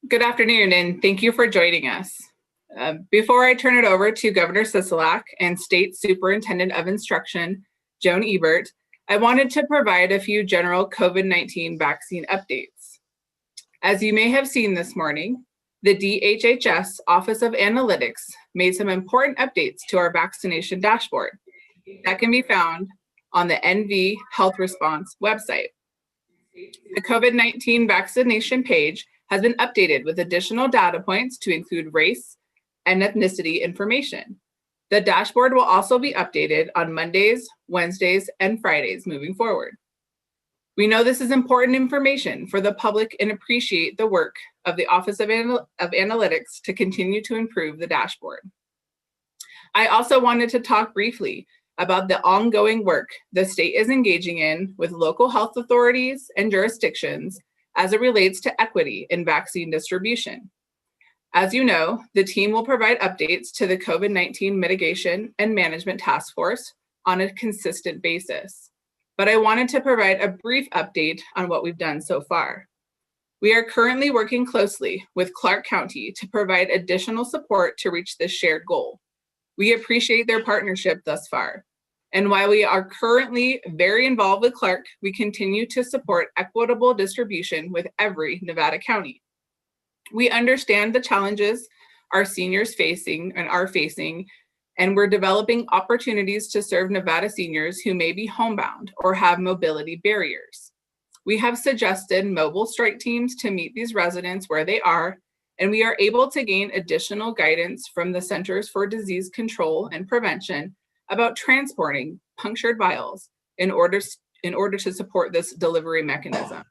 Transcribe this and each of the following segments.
Good afternoon, and thank you for joining us. Before I turn it over to Governor Sisolak and State Superintendent of Instruction, Joan Ebert, I wanted to provide a few general COVID-19 vaccine updates. As you may have seen this morning, the DHHS Office of Analytics made some important updates to our vaccination dashboard that can be found on the NV Health Response website. The COVID-19 vaccination page has been updated with additional data points to include race and ethnicity information. The dashboard will also be updated on Mondays, Wednesdays, and Fridays moving forward. We know this is important information for the public and appreciate the work of the Office of Analytics to continue to improve the dashboard. I also wanted to talk briefly about the ongoing work the state is engaging in with local health authorities and jurisdictions as it relates to equity in vaccine distribution. As you know, the team will provide updates to the COVID-19 Mitigation and Management Task Force on a consistent basis, but I wanted to provide a brief update on what we've done so far. We are currently working closely with Clark County to provide additional support to reach this shared goal. We appreciate their partnership thus far. And while we are currently very involved with Clark, we continue to support equitable distribution with every Nevada county. We understand the challenges our seniors are facing, and we're developing opportunities to serve Nevada seniors who may be homebound or have mobility barriers. We have suggested mobile strike teams to meet these residents where they are, and we are able to gain additional guidance from the Centers for Disease Control and Prevention about transporting punctured vials in order to support this delivery mechanism.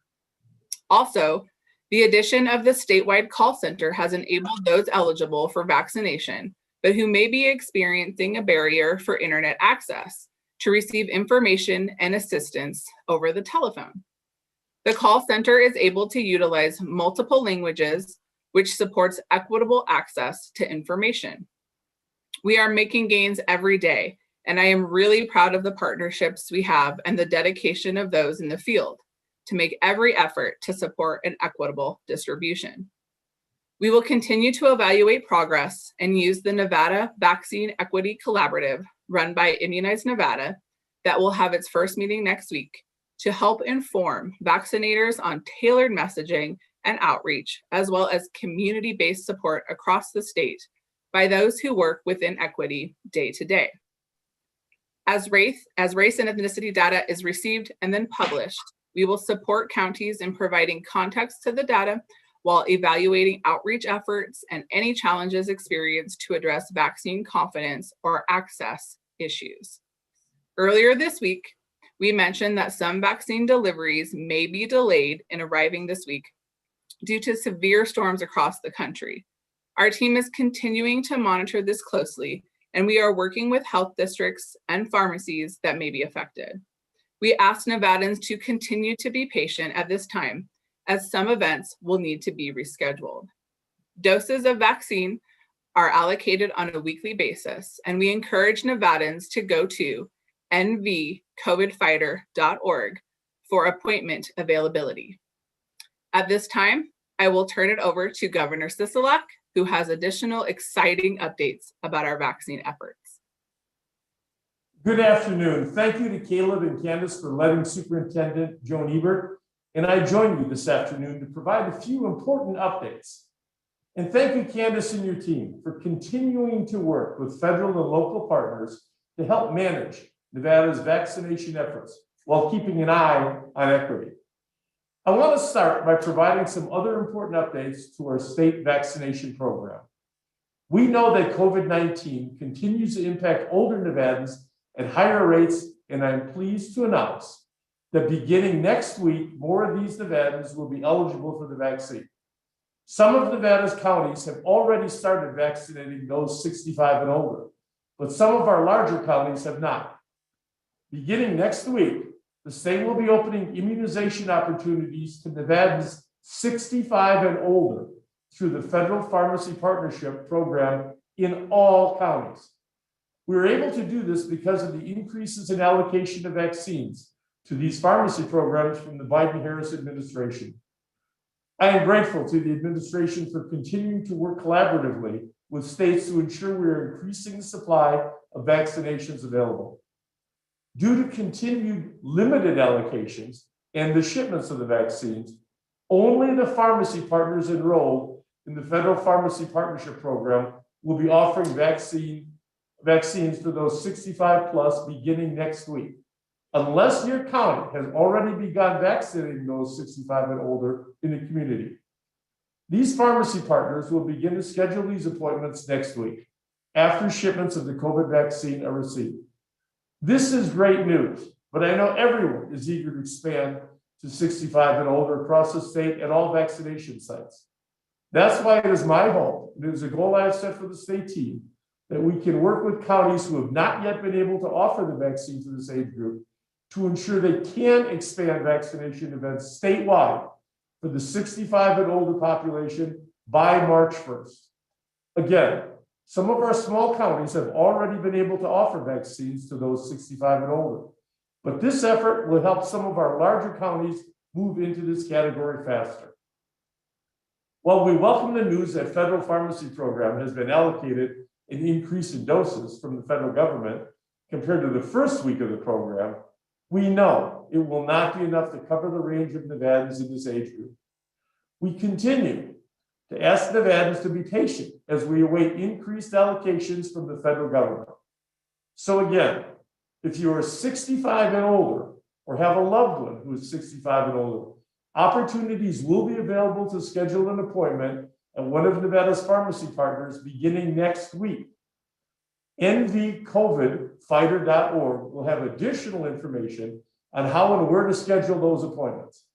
Also, the addition of the statewide call center has enabled those eligible for vaccination, but who may be experiencing a barrier for internet access to receive information and assistance over the telephone. The call center is able to utilize multiple languages, which supports equitable access to information. We are making gains every day, and I am really proud of the partnerships we have and the dedication of those in the field to make every effort to support an equitable distribution. We will continue to evaluate progress and use the Nevada Vaccine Equity Collaborative run by Immunize Nevada that will have its first meeting next week to help inform vaccinators on tailored messaging and outreach, as well as community-based support across the state by those who work within equity day to day. As race and ethnicity data is received and then published, we will support counties in providing context to the data while evaluating outreach efforts and any challenges experienced to address vaccine confidence or access issues. Earlier this week, we mentioned that some vaccine deliveries may be delayed in arriving this week due to severe storms across the country. Our team is continuing to monitor this closely, and we are working with health districts and pharmacies that may be affected. We ask Nevadans to continue to be patient at this time, as some events will need to be rescheduled. Doses of vaccine are allocated on a weekly basis, and we encourage Nevadans to go to nvcovidfighter.org for appointment availability. At this time, I will turn it over to Governor Sisolak, who has additional exciting updates about our vaccine efforts. Good afternoon. Thank you to Caleb and Candace for letting Superintendent Joan Ebert and I join you this afternoon to provide a few important updates. And thank you, Candace and your team, for continuing to work with federal and local partners to help manage Nevada's vaccination efforts while keeping an eye on equity. I want to start by providing some other important updates to our state vaccination program. We know that COVID-19 continues to impact older Nevadans at higher rates, and I'm pleased to announce that beginning next week, more of these Nevadans will be eligible for the vaccine. Some of Nevada's counties have already started vaccinating those 65 and older, but some of our larger counties have not. Beginning next week, the state will be opening immunization opportunities to Nevadans 65 and older through the Federal Pharmacy Partnership Program in all counties. We were able to do this because of the increases in allocation of vaccines to these pharmacy programs from the Biden-Harris administration. I am grateful to the administration for continuing to work collaboratively with states to ensure we are increasing the supply of vaccinations available. Due to continued limited allocations and the shipments of the vaccines, only the pharmacy partners enrolled in the Federal Pharmacy Partnership Program will be offering vaccines to those 65 plus beginning next week. Unless your county has already begun vaccinating those 65 and older in the community. These pharmacy partners will begin to schedule these appointments next week after shipments of the COVID vaccine are received. This is great news, but I know everyone is eager to expand to 65 and older across the state at all vaccination sites. That's why it is my hope, and it is a goal I have set for the state team, that we can work with counties who have not yet been able to offer the vaccine to this age group to ensure they can expand vaccination events statewide for the 65 and older population by March 1st. Again, some of our small counties have already been able to offer vaccines to those 65 and older, but this effort will help some of our larger counties move into this category faster. While we welcome the news that federal pharmacy program has been allocated an increase in doses from the federal government compared to the first week of the program, we know it will not be enough to cover the range of Nevadans in this age group. We continue to ask Nevadans to be patient as we await increased allocations from the federal government. So again, if you are 65 and older or have a loved one who is 65 and older, opportunities will be available to schedule an appointment at one of Nevada's pharmacy partners beginning next week. nvcovidfighter.org will have additional information on how and where to schedule those appointments.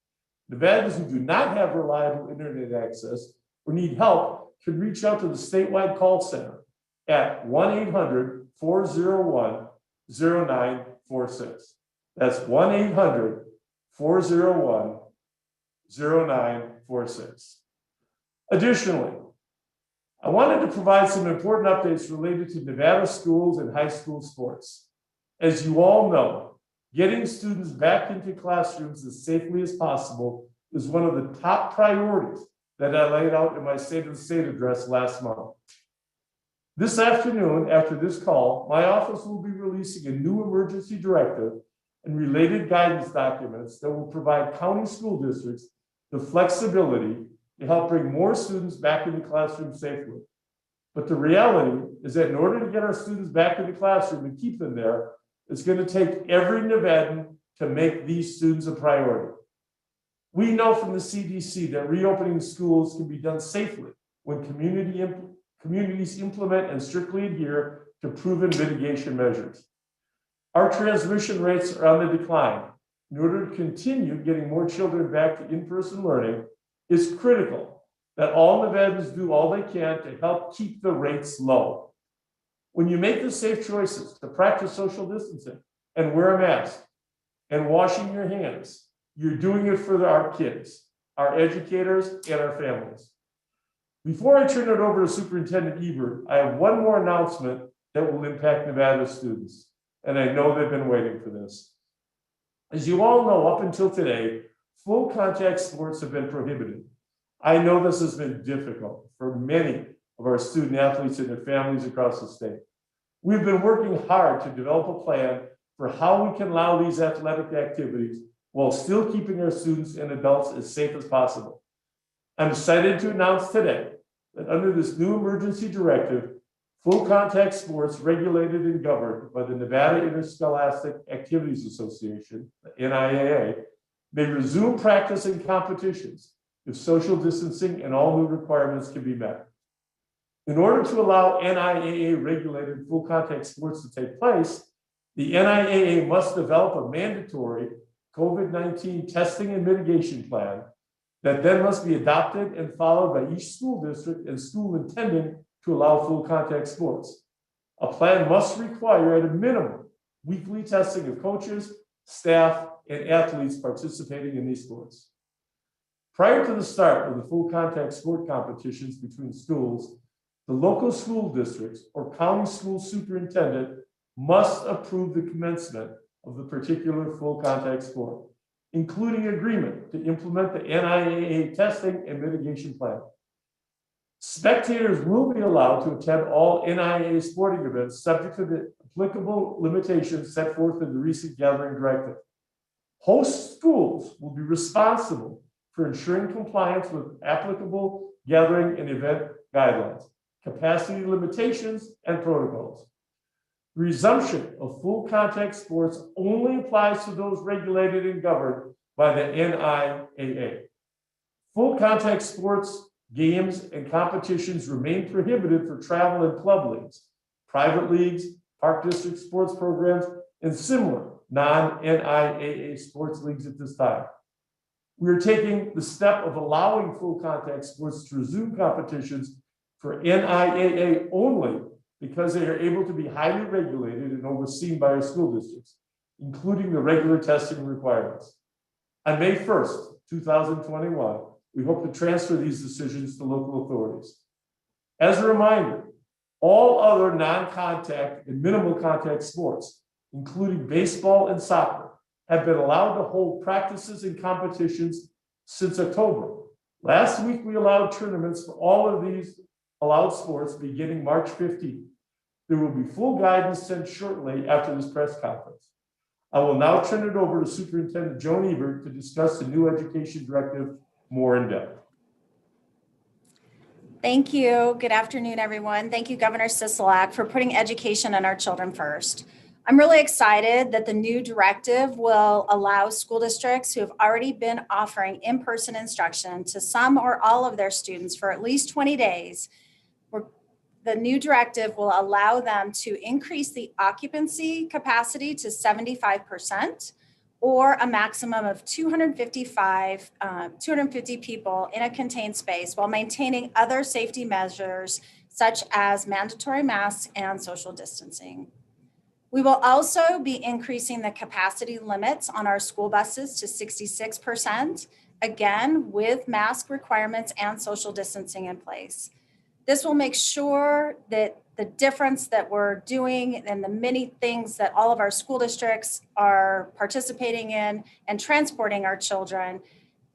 Nevadans who do not have reliable internet access or need help can reach out to the statewide call center at 1-800-401-0946. That's 1-800-401-0946. Additionally, I wanted to provide some important updates related to Nevada schools and high school sports. As you all know, getting students back into classrooms as safely as possible is one of the top priorities that I laid out in my State of the State address last month. This afternoon, after this call, my office will be releasing a new emergency directive and related guidance documents that will provide county school districts the flexibility to help bring more students back into the classroom safely. But the reality is that in order to get our students back in the classroom and keep them there, it's going to take every Nevadan to make these students a priority. We know from the CDC that reopening schools can be done safely when communities implement and strictly adhere to proven mitigation measures. Our transmission rates are on the decline. In order to continue getting more children back to in-person learning, it's critical that all Nevadans do all they can to help keep the rates low. When you make the safe choices to practice social distancing and wear a mask and washing your hands, you're doing it for our kids, our educators, and our families. Before I turn it over to Superintendent Ebert, I have one more announcement that will impact Nevada students, and I know they've been waiting for this. As you all know, up until today, full contact sports have been prohibited. I know this has been difficult for many of our student athletes and their families across the state. We've been working hard to develop a plan for how we can allow these athletic activities while still keeping our students and adults as safe as possible. I'm excited to announce today that under this new emergency directive, full contact sports regulated and governed by the Nevada Interscholastic Activities Association, the NIAA, may resume practice and competitions if social distancing and all new requirements can be met. In order to allow NIAA-regulated full contact sports to take place, the NIAA must develop a mandatory COVID-19 testing and mitigation plan that then must be adopted and followed by each school district and school intending to allow full contact sports. A plan must require at a minimum weekly testing of coaches, staff, and athletes participating in these sports. Prior to the start of the full contact sport competitions between schools, the local school districts or county school superintendent must approve the commencement of the particular full contact sport. including agreement to implement the NIAA testing and mitigation plan. Spectators will be allowed to attend all NIAA sporting events subject to the applicable limitations set forth in the recent gathering directive. Host schools will be responsible for ensuring compliance with applicable gathering and event guidelines, capacity limitations, and protocols. The resumption of full contact sports only applies to those regulated and governed by the NIAA. Full contact sports, games, and competitions remain prohibited for travel and club leagues, private leagues, park district sports programs, and similar non-NIAA sports leagues at this time. We are taking the step of allowing full contact sports to resume competitions for NIAA only because they are able to be highly regulated and overseen by our school districts, including the regular testing requirements. On May 1st, 2021, we hope to transfer these decisions to local authorities. As a reminder, all other non-contact and minimal contact sports, including baseball and soccer, have been allowed to hold practices and competitions since October. Last week, we allowed tournaments for all of these allowed sports beginning March 15th. There will be full guidance sent shortly after this press conference. I will now turn it over to Superintendent Joan Ebert to discuss the new education directive more in depth. Thank you. Good afternoon, everyone. Thank you, Governor Sisolak, for putting education and our children first. I'm really excited that the new directive will allow school districts who have already been offering in-person instruction to some or all of their students for at least 20 days. The new directive will allow them to increase the occupancy capacity to 75% or a maximum of 250 people in a contained space while maintaining other safety measures such as mandatory masks and social distancing. We will also be increasing the capacity limits on our school buses to 66%, again, with mask requirements and social distancing in place. This will make sure that the difference that we're doing and the many things that all of our school districts are participating in and transporting our children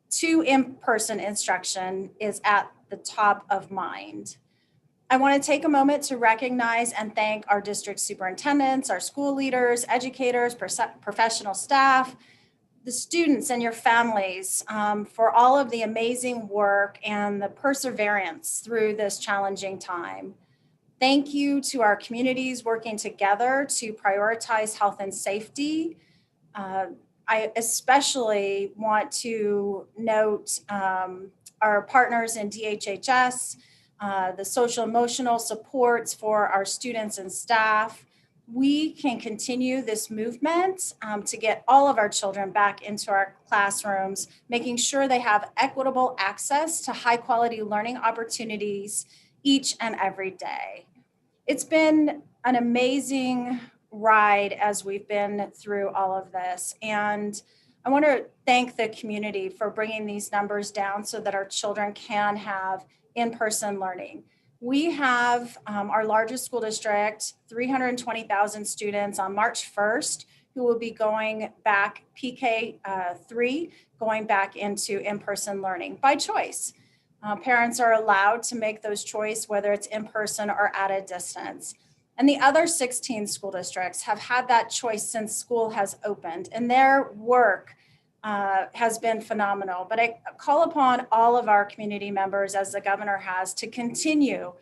to in-person instruction is at the top of mind. I want to take a moment to recognize and thank our district superintendents, our school leaders, educators, professional staff, the students and your families for all of the amazing work and the perseverance through this challenging time. Thank you to our communities working together to prioritize health and safety. I especially want to note our partners in DHHS, the social emotional supports for our students and staff. We can continue this movement to get all of our children back into our classrooms, making sure they have equitable access to high quality learning opportunities each and every day. It's been an amazing ride as we've been through all of this. And I want to thank the community for bringing these numbers down so that our children can have in-person learning. We have our largest school district, 320,000 students on March 1st, who will be going back PK3, going back into in-person learning by choice. Parents are allowed to make those choices, whether it's in person or at a distance. And the other 16 school districts have had that choice since school has opened, and their work has been phenomenal. But I call upon all of our community members, as the governor has, to continue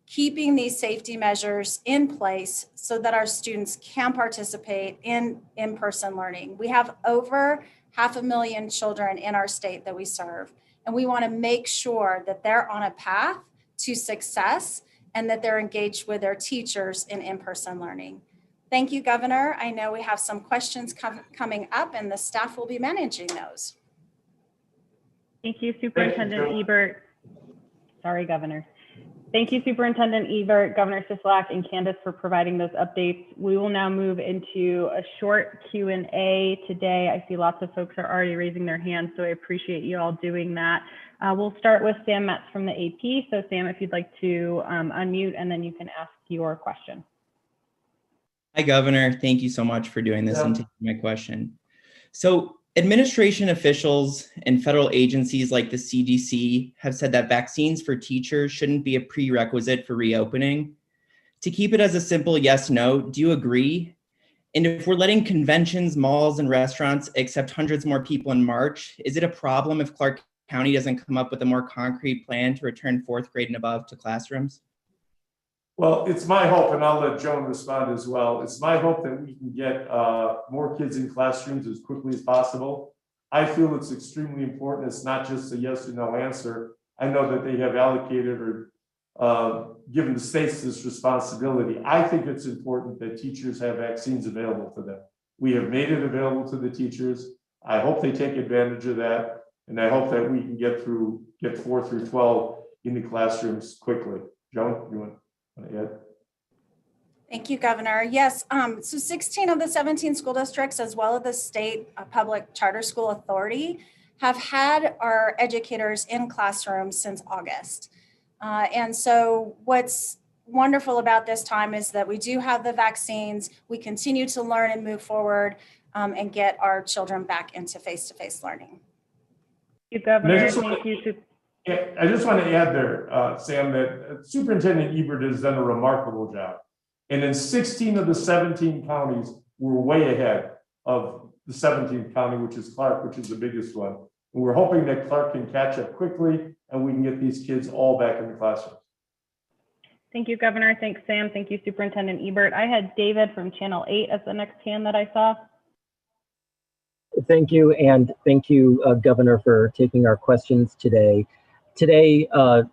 keeping these safety measures in place so that our students can participate in in-person learning. We have over 500,000 children in our state that we serve, and we want to make sure that they're on a path to success and that they're engaged with their teachers in in-person learning. Thank you, Governor. I know we have some questions coming up and the staff will be managing those. Thank you, Superintendent Ebert. Sorry, Governor. Thank you, Superintendent Ebert, Governor Sisolak, and Candace for providing those updates. We will now move into a short Q&A today. I see lots of folks are already raising their hands, so I appreciate you all doing that. We'll start with Sam Metz from the AP. So Sam, if you'd like to unmute, and then you can ask your question. Hi, Governor. Thank you so much for doing this and taking my question. So Administration officials and federal agencies like the CDC have said that vaccines for teachers shouldn't be a prerequisite for reopening. To keep it as a simple yes, no, do you agree? And if we're letting conventions, malls, and restaurants accept hundreds more people in March, is it a problem if Clark County doesn't come up with a more concrete plan to return 4th grade and above to classrooms? Well, it's my hope, and I'll let Joan respond as well. It's my hope that we can get more kids in classrooms as quickly as possible. I feel it's extremely important. It's not just a yes or no answer. I know that they have allocated or given the states this responsibility. I think it's important that teachers have vaccines available to them. We have made it available to the teachers. I hope they take advantage of that. And I hope that we can get 4 through 12 into classrooms quickly. Joan, you want to add? Thank you, Governor. Yes, so 16 of the 17 school districts, as well as the state public charter school authority, have had our educators in classrooms since August. And so what's wonderful about this time is that we do have the vaccines. We continue to learn and move forward and get our children back into face-to-face learning. Thank you, Governor. I just want to add there, Sam, that Superintendent Ebert has done a remarkable job. And in 16 of the 17 counties, we're way ahead of the 17th county, which is Clark, which is the biggest one. And we're hoping that Clark can catch up quickly and we can get these kids all back in the classroom. Thank you, Governor. Thanks, Sam. Thank you, Superintendent Ebert. I had David from Channel 8 as the next hand that I saw. Thank you, and thank you, Governor, for taking our questions today. Today,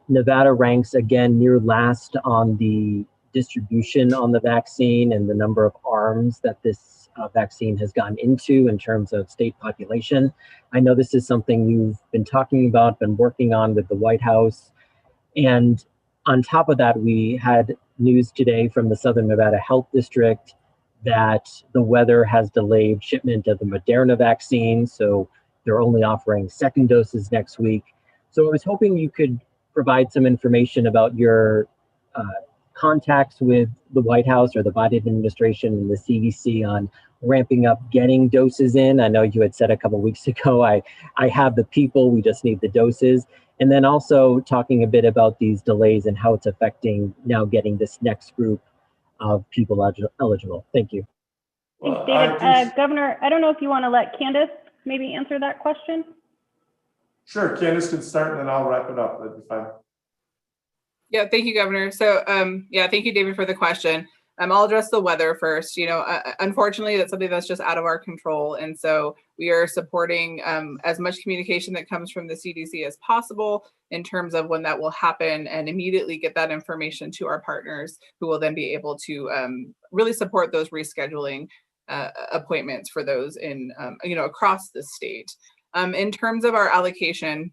Nevada ranks again near last on the distribution on the vaccine and the number of arms that this vaccine has gone into in terms of state population. I know this is something you've been talking about, been working on with the White House. And on top of that, we had news today from the Southern Nevada Health District that the weather has delayed shipment of the Moderna vaccine. So they're only offering second doses next week. So I was hoping you could provide some information about your contacts with the White House or the Biden administration and the CDC on ramping up getting doses in. I know you had said a couple of weeks ago, I have the people, we just need the doses. And then also talking a bit about these delays and how it's affecting now getting this next group of people eligible. Thank you. Thanks, David. Governor, I don't know if you want to let Candace maybe answer that question. Sure, Candace can start and then I'll wrap it up. That'd be fine. Yeah, thank you, Governor. So, yeah, thank you, David, for the question. I'll address the weather first. You know, unfortunately, that's something that's just out of our control. And so we are supporting as much communication that comes from the CDC as possible in terms of when that will happen and immediately get that information to our partners who will then be able to really support those rescheduling appointments for those in, you know, across the state. In terms of our allocation,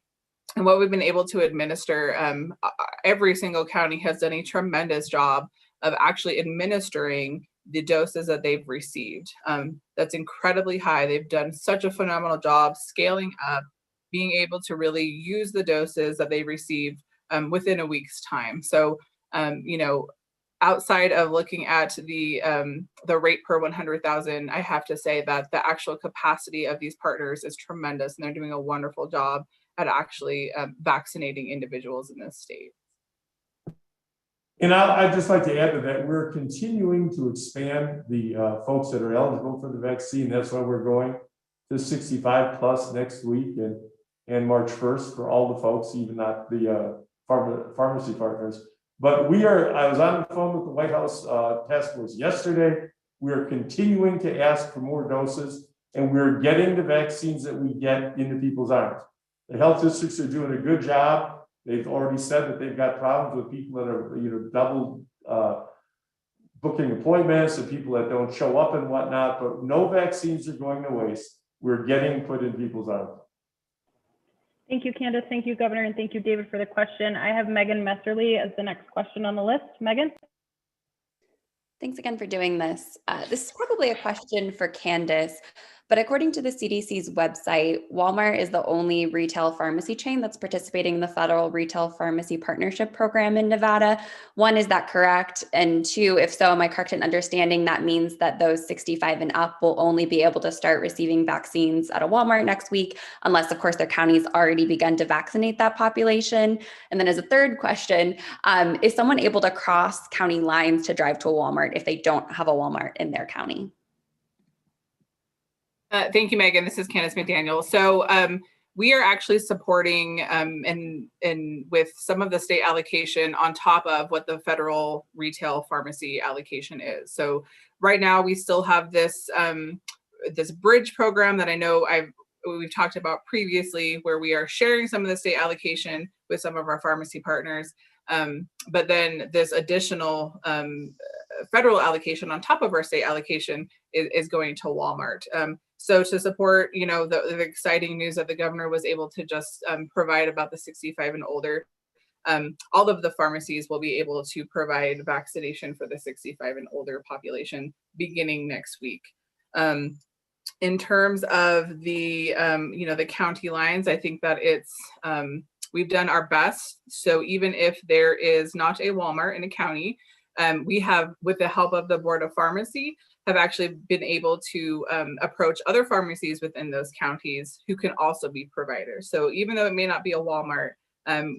and what we've been able to administer, every single county has done a tremendous job of actually administering the doses that they've received. That's incredibly high. They've done such a phenomenal job scaling up, being able to really use the doses that they received within a week's time. So, you know, outside of looking at the rate per 100,000, I have to say that the actual capacity of these partners is tremendous, and they're doing a wonderful job at actually vaccinating individuals in this state. And I'd just like to add to that, we're continuing to expand the folks that are eligible for the vaccine. That's why we're going to 65 plus next week and March 1st for all the folks, even not the pharmacy partners. But I was on the phone with the White House task force yesterday. We are continuing to ask for more doses, and we're getting the vaccines that we get into people's arms. The health districts are doing a good job. They've already said that they've got problems with people that are, you know, double booking appointments and people that don't show up and whatnot, but no vaccines are going to waste. We're getting put in people's arms. Thank you, Candace. Thank you, Governor. And thank you, David, for the question. I have Megan Messerly as the next question on the list. Megan? Thanks again for doing this. This is probably a question for Candace, But according to the CDC's website, Walmart is the only retail pharmacy chain that's participating in the Federal Retail Pharmacy Partnership Program in Nevada. One, is that correct? And two, if so, am I correct in understanding that means that those 65 and up will only be able to start receiving vaccines at a Walmart next week, unless, of course, their county's already begun to vaccinate that population? And then as a third question, is someone able to cross county lines to drive to a Walmart if they don't have a Walmart in their county? Thank you, Megan. This is Candace McDaniel. So we are actually supporting and with some of the state allocation on top of what the federal retail pharmacy allocation is. So right now we still have this this bridge program that I know we've talked about previously, where we are sharing some of the state allocation with some of our pharmacy partners. But then this additional federal allocation on top of our state allocation is going to Walmart. So to support, the exciting news that the governor was able to just provide about the 65 and older, all of the pharmacies will be able to provide vaccination for the 65 and older population beginning next week. In terms of the, the county lines, I think that we've done our best. So even if there is not a Walmart in a county, we have, with the help of the Board of Pharmacy, have actually been able to approach other pharmacies within those counties who can also be providers. So even though it may not be a Walmart,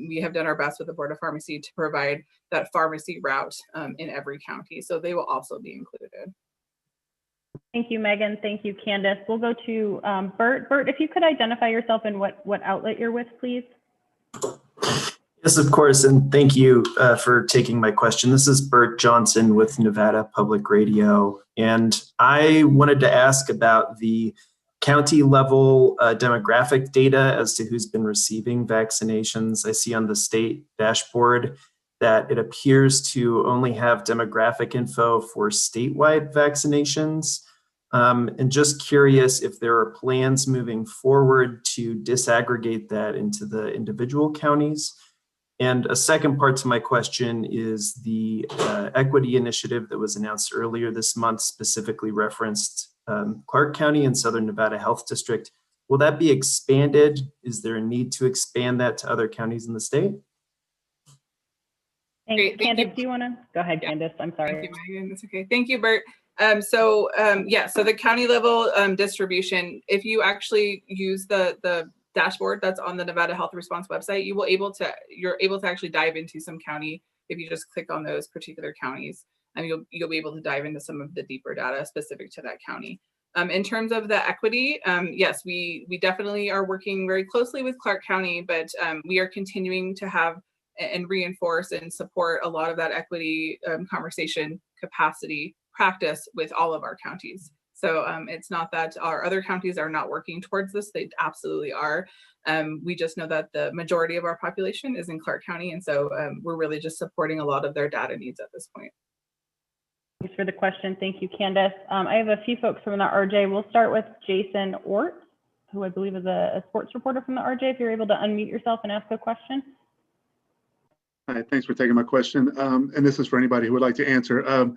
we have done our best with the Board of Pharmacy to provide that pharmacy route in every county. So they will also be included. Thank you, Megan. Thank you, Candace. We'll go to Bert. Bert, if you could identify yourself and what outlet you're with, please. Yes, of course, and thank you for taking my question. This is Bert Johnson with Nevada Public Radio, and I wanted to ask about the county level demographic data as to who's been receiving vaccinations. I see on the state dashboard that it appears to only have demographic info for statewide vaccinations. And just curious if there are plans moving forward to disaggregate that into the individual counties. And a second part to my question is the equity initiative that was announced earlier this month, specifically referenced Clark County and Southern Nevada Health District. Will that be expanded? Is there a need to expand that to other counties in the state? Thanks. Great, thank Candace, you. do you want to go ahead, Yeah. Candace? I'm sorry. Thank you, Megan. That's okay. Thank you, Bert. So the county level distribution, if you actually use the dashboard that's on the Nevada Health Response website, you're able to actually dive into some county. If you just click on those particular counties, and you'll be able to dive into some of the deeper data specific to that county. In terms of the equity, yes, we definitely are working very closely with Clark County, but we are continuing to have and reinforce and support a lot of that equity conversation capacity practice with all of our counties. So it's not that our other counties are not working towards this, they absolutely are. We just know that the majority of our population is in Clark County, and so we're really just supporting a lot of their data needs at this point. Thanks for the question. Thank you, Candace. I have a few folks from the RJ. We'll start with Jason Ort, who I believe is a sports reporter from the RJ. If you're able to unmute yourself and ask a question. Hi, thanks for taking my question. And this is for anybody who would like to answer.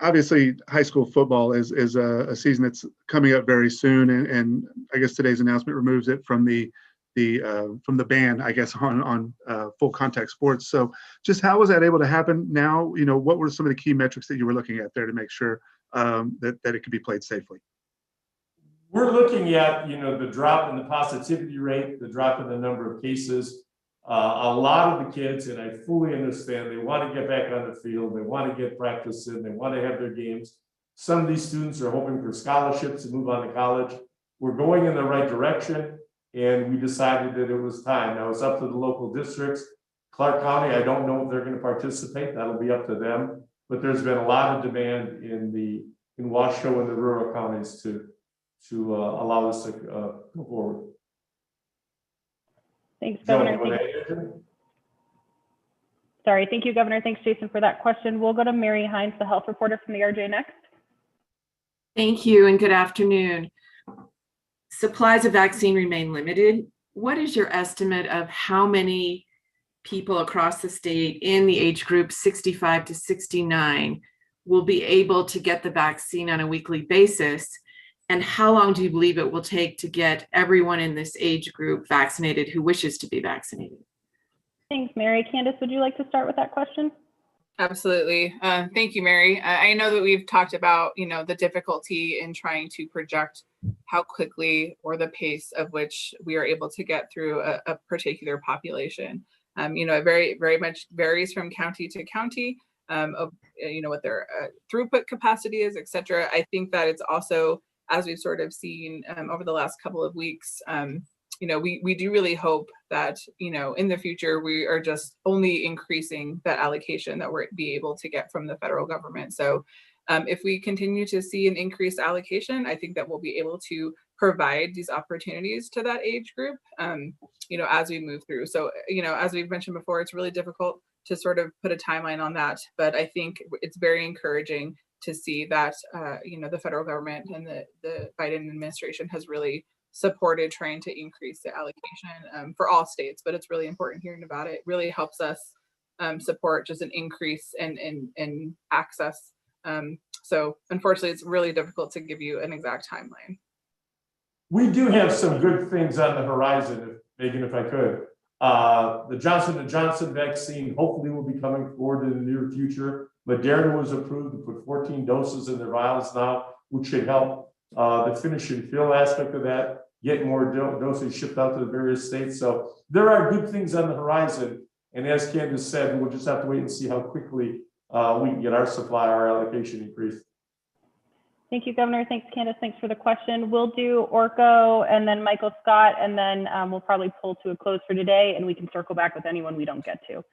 Obviously, high school football is a season that's coming up very soon, and I guess today's announcement removes it from the ban, I guess, on full contact sports. So, just how was that able to happen now? What were some of the key metrics that you were looking at there to make sure that it could be played safely? We're looking at the drop in the positivity rate, the drop in the number of cases. A lot of the kids, and I fully understand, they want to get back on the field, they want to get practice in, they want to have their games. Some of these students are hoping for scholarships to move on to college. We're going in the right direction, and we decided that it was time. Now it's up to the local districts. Clark County, I don't know if they're going to participate. That'll be up to them. But there's been a lot of demand in Washoe and the rural counties to allow us to go forward. Thanks, Governor. Sorry, thank you, Governor. Thanks, Jason, for that question. We'll go to Mary Hines, the health reporter from the RJ next. Thank you and good afternoon. Supplies of vaccine remain limited. What is your estimate of how many people across the state in the age group 65 to 69 will be able to get the vaccine on a weekly basis? And how long do you believe it will take to get everyone in this age group vaccinated who wishes to be vaccinated? Thanks, Mary. Candace, would you like to start with that question? Absolutely. Thank you, Mary. I know that we've talked about, the difficulty in trying to project how quickly or the pace of which we are able to get through a particular population. It very much varies from county to county, what their throughput capacity is, et cetera. I think that it's also, as we've sort of seen over the last couple of weeks, we do really hope that, in the future, we are just only increasing that allocation that we're be able to get from the federal government. So if we continue to see an increased allocation, I think that we'll be able to provide these opportunities to that age group, as we move through. So, as we've mentioned before, it's really difficult to sort of put a timeline on that, but I think it's very encouraging to see that, the federal government and the Biden administration has really supported trying to increase the allocation for all states, but it's really important here in Nevada. It really helps us support just an increase in access. So unfortunately, it's really difficult to give you an exact timeline. We do have some good things on the horizon, Megan, if I could. The Johnson & Johnson vaccine hopefully will be coming forward in the near future. Moderna was approved to put 14 doses in their vials now, which should help the finish and fill aspect of that, get more doses shipped out to the various states. So there are good things on the horizon. And as Candace said, we'll just have to wait and see how quickly we can get our supply, our allocation increased. Thank you, Governor. Thanks, Candace. Thanks for the question. We'll do Orko and then Michael Scott, and then we'll probably pull to a close for today, and we can circle back with anyone we don't get to.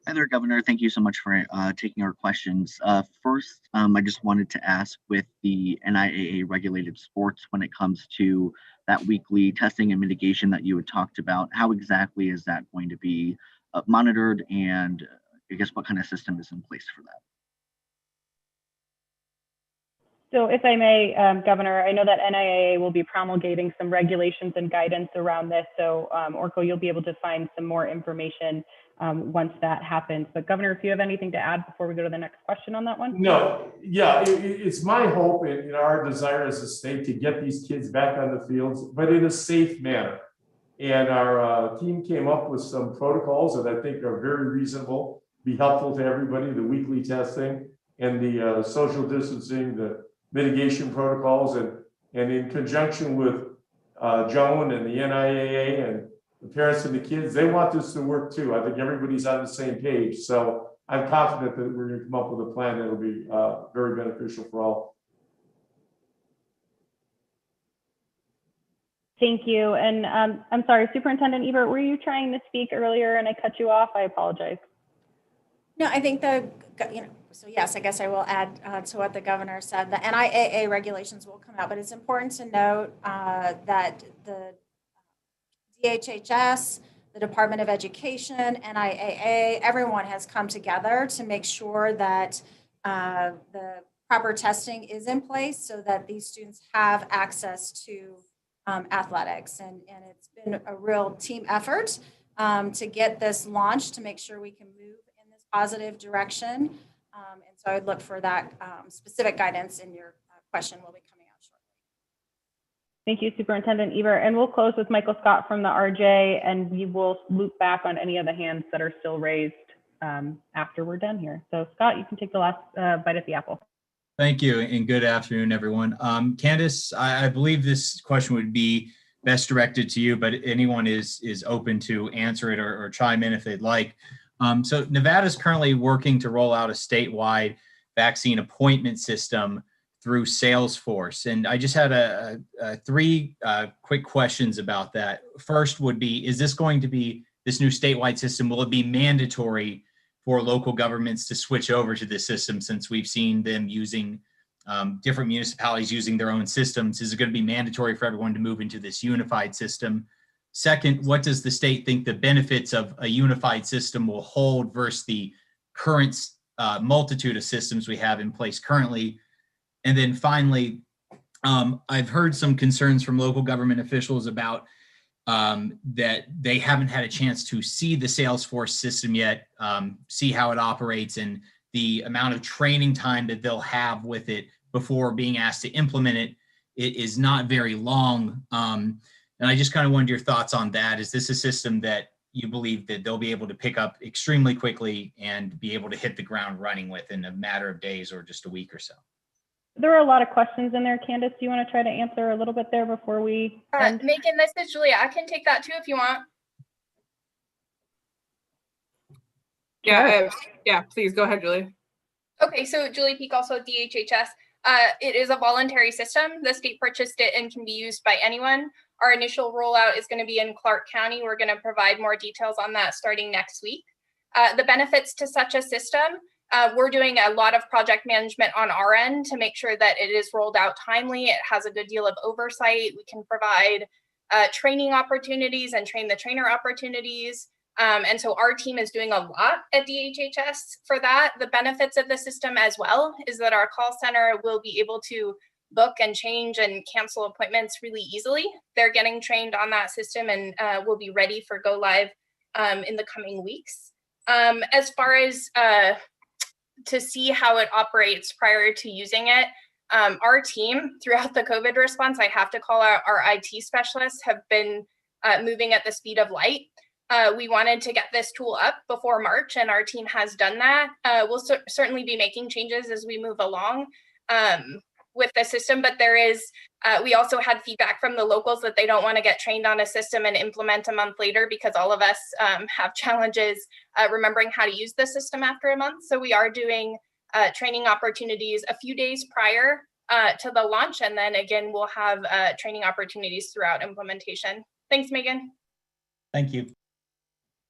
Hi there, Governor. Thank you so much for taking our questions. First, I just wanted to ask, with the NIAA regulated sports, when it comes to that weekly testing and mitigation that you had talked about, how exactly is that going to be monitored, and I guess what kind of system is in place for that? So if I may, Governor, I know that NIAA will be promulgating some regulations and guidance around this. So Orko, you'll be able to find some more information once that happens. But Governor, if you have anything to add before we go to the next question on that one? No, yeah, it's my hope and our desire as a state to get these kids back on the fields, but in a safe manner. And our team came up with some protocols that I think are very reasonable, be helpful to everybody, the weekly testing and the social distancing, the mitigation protocols, and in conjunction with Joan and the NIAA and the parents and the kids, they want this to work too. I think everybody's on the same page. So I'm confident that we're going to come up with a plan that will be very beneficial for all. Thank you. And I'm sorry, Superintendent Ebert, were you trying to speak earlier and I cut you off? I apologize. No, I think so yes, I guess I will add to what the governor said. The NIAA regulations will come out, but it's important to note that the DHHS, the Department of Education, NIAA, everyone has come together to make sure that the proper testing is in place so that these students have access to athletics. And it's been a real team effort to get this launched, to make sure we can move in this positive direction. And so I'd look for that specific guidance in your question will be coming out shortly. Thank you, Superintendent Ebert. And we'll close with Michael Scott from the RJ, and we will loop back on any of the hands that are still raised after we're done here. So Scott, you can take the last bite at the apple. Thank you, and good afternoon, everyone. Candace, I believe this question would be best directed to you, but anyone is open to answer it or chime in if they'd like. So Nevada is currently working to roll out a statewide vaccine appointment system through Salesforce. And I just had three quick questions about that. First would be, is this going to be, this new statewide system, will it be mandatory for local governments to switch over to this system, since we've seen them using different municipalities using their own systems? Is it going to be mandatory for everyone to move into this unified system? Second, what does the state think the benefits of a unified system will hold versus the current multitude of systems we have in place currently? And then finally, I've heard some concerns from local government officials about that they haven't had a chance to see the Salesforce system yet, see how it operates, and the amount of training time that they'll have with it before being asked to implement it is not very long. And I just kind of wanted your thoughts on that. Is this a system that you believe that they'll be able to pick up extremely quickly and be able to hit the ground running with in a matter of days or just a week or so? There are a lot of questions in there. Candace, do you want to try to answer a little bit there before we end? Megan, this is Julia. I can take that too if you want. Yeah, please go ahead, Julie. Okay, so Julie Peak, also DHHS. It is a voluntary system. The state purchased it and can be used by anyone. Our initial rollout is going to be in Clark County. We're going to provide more details on that starting next week. The benefits to such a system, we're doing a lot of project management on our end to make sure that it is rolled out timely. It has a good deal of oversight. We can provide training opportunities and train the trainer opportunities. And so our team is doing a lot at DHHS for that. The benefits of the system as well is that our call center will be able to book and change and cancel appointments really easily. They're getting trained on that system and will be ready for go live in the coming weeks. As far as to see how it operates prior to using it, our team throughout the COVID response, I have to call out our IT specialists, have been moving at the speed of light. We wanted to get this tool up before March, and our team has done that. We'll certainly be making changes as we move along with the system, but there is, we also had feedback from the locals that they don't want to get trained on a system and implement a month later, because all of us have challenges remembering how to use the system after a month. So we are doing training opportunities a few days prior to the launch, and then again, we'll have training opportunities throughout implementation. Thanks, Megan. Thank you.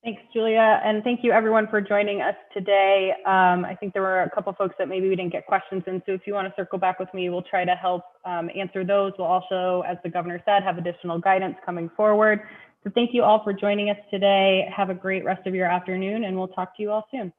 Thanks, Julia. And thank you everyone for joining us today. I think there were a couple folks that maybe we didn't get questions in. So if you want to circle back with me, we'll try to help answer those. We'll also, as the governor said, have additional guidance coming forward. So thank you all for joining us today. Have a great rest of your afternoon, and we'll talk to you all soon.